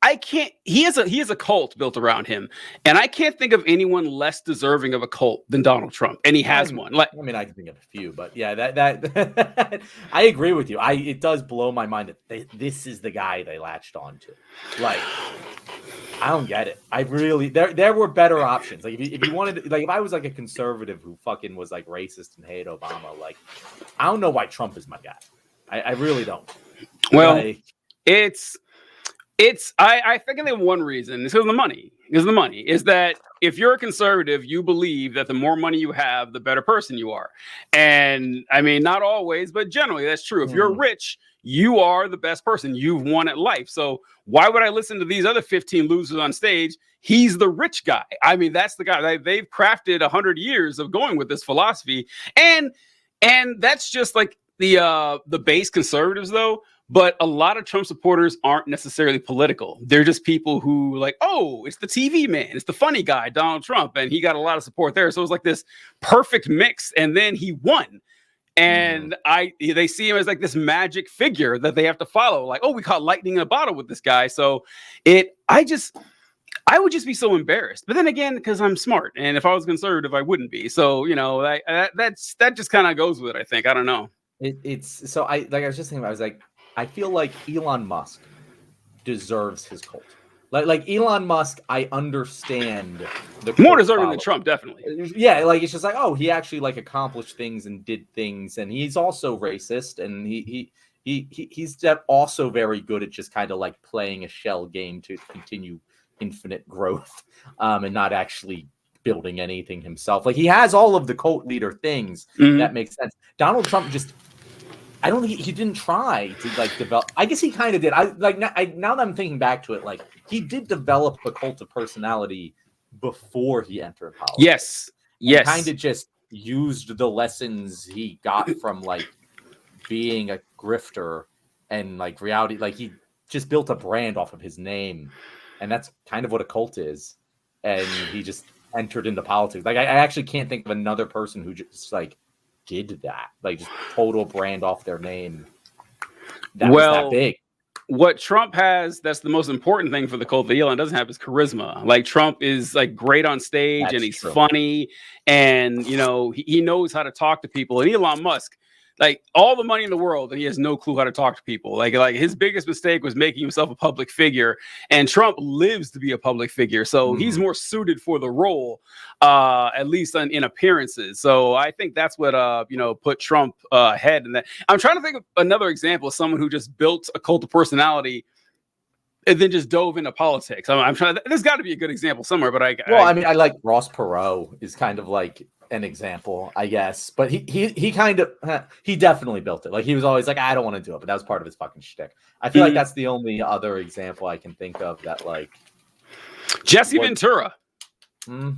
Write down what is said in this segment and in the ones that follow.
I can't. He has a cult built around him, and I can't think of anyone less deserving of a cult than Donald Trump, and he has one. Like, I mean, I can think of a few, but yeah, that I agree with you. It does blow my mind that this is the guy they latched on to. Like, I don't get it. I really there were better options. Like if you wanted, like if I was like a conservative who fucking was like racist and hated Obama, like I don't know why Trump is my guy. I really don't. Well, like, I think that one reason is because of the money. Because the money is that if you're a conservative, you believe that the more money you have, the better person you are. And I mean, not always, but generally that's true. If you're rich, you are the best person. You've won at life. So why would I listen to these other 15 losers on stage? He's the rich guy. I mean, that's the guy. They've crafted 100 years of going with this philosophy. And that's just like the base conservatives, though. But a lot of Trump supporters aren't necessarily political. They're just people who like, oh, it's the TV man. It's the funny guy, Donald Trump. And he got a lot of support there. So it was like this perfect mix. And then he won. And they see him as like this magic figure that they have to follow. Like, oh, we caught lightning in a bottle with this guy. So I would just be so embarrassed. But then again, because I'm smart. And if I was conservative, I wouldn't be. So, that just kind of goes with it, I think. I don't know. I was just thinking, I was like, I feel like Elon Musk deserves his cult. Like Elon Musk, I understand the more deserving than Trump, definitely. Yeah, like it's just like, oh, he actually like accomplished things and did things, and he's also racist, and he's also very good at just kind of like playing a shell game to continue infinite growth, and not actually building anything himself. Like he has all of the cult leader things that makes sense. Donald Trump just. I don't think he didn't try to like develop. I guess he kind of did. Now that I'm thinking back to it, like he did develop a cult of personality before he entered politics. Yes. Kind of just used the lessons he got from like being a grifter and like reality. Like he just built a brand off of his name, and that's kind of what a cult is. And he just entered into politics. Like I actually can't think of another person who just like did that, like just total brand off their name. That was that big. What Trump has, that's the most important thing for the cult that Elon doesn't have, is charisma. Like Trump is like great on stage, and he's funny, and he knows how to talk to people. And Elon Musk, like all the money in the world, and he has no clue how to talk to people. Like his biggest mistake was making himself a public figure, and Trump lives to be a public figure, so he's more suited for the role, at least in appearances. So I think that's what put Trump ahead. And that I'm trying to think of another example of someone who just built a cult of personality and then just dove into politics. I'm trying. There's got to be a good example somewhere, but I mean, I like Ross Perot is kind of like an example, I guess, but he kind of he definitely built it. Like he was always like, I don't want to do it, but that was part of his fucking shtick. I feel like that's the only other example I can think of that like Jesse Ventura.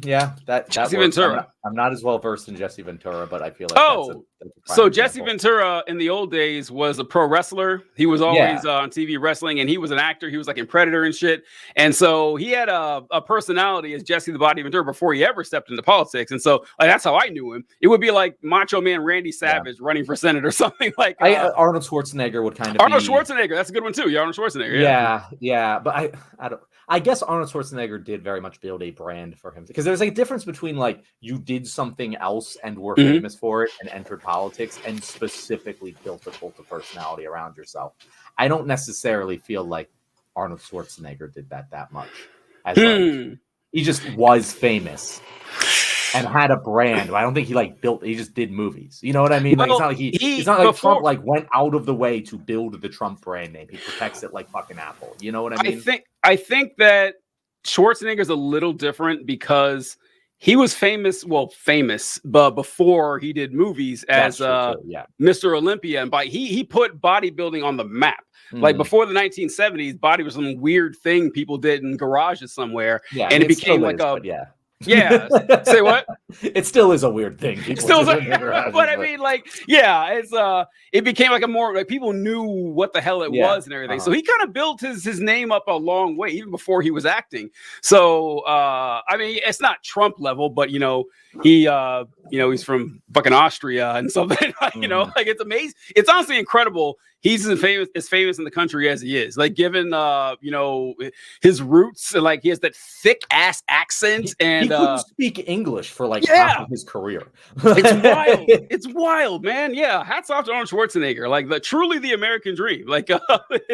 Yeah, Jesse Ventura. I'm not as well versed in Jesse Ventura, but I feel like so Jesse Ventura in the old days was a pro wrestler. He was always on TV wrestling, and he was an actor. He was like in Predator and shit. And so he had a personality as Jesse the Body Ventura before he ever stepped into politics. And so like that's how I knew him. It would be like Macho Man Randy Savage running for Senate or something like. Arnold Schwarzenegger would kind of. Schwarzenegger, that's a good one too. Yeah, Arnold Schwarzenegger. Yeah, but I don't. I guess Arnold Schwarzenegger did very much build a brand for him, because there's like a difference between like you did something else and were famous for it and entered politics and specifically built a cult of personality around yourself. I don't necessarily feel like Arnold Schwarzenegger did that much. As like, he just was famous and had a brand. I don't think he like built. He just did movies. You know what I mean? Like, it's not like it's not like Trump like went out of the way to build the Trump brand name. He protects it like fucking Apple. You know what I mean? I think that Schwarzenegger's a little different because he was famous, but before he did movies as Mr. Olympia, and he put bodybuilding on the map. Like before the 1970s, body was some weird thing people did in garages somewhere, and it became like Yeah. Say what? It still is a weird thing. But I mean, like, it's it became like a more like people knew what the hell it was and everything. So he kind of built his name up a long way, even before he was acting. So I mean, it's not Trump level, but he's from fucking Austria and something. Like it's amazing. It's honestly incredible he's as famous in the country as he is. Like, given his roots, like he has that thick ass accent, and he couldn't speak English for like yeah, half of his career. It's wild. It's wild, man. Yeah, hats off to Arnold Schwarzenegger. Like truly the American dream. Like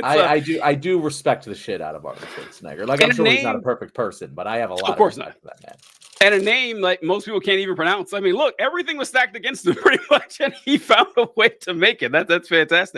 I do respect the shit out of Arnold Schwarzenegger. Like, I'm sure he's not a perfect person, but I have a lot of respect for that man. And a name like most people can't even pronounce. I mean, look, everything was stacked against him pretty much, and he found a way to make it. That's fantastic.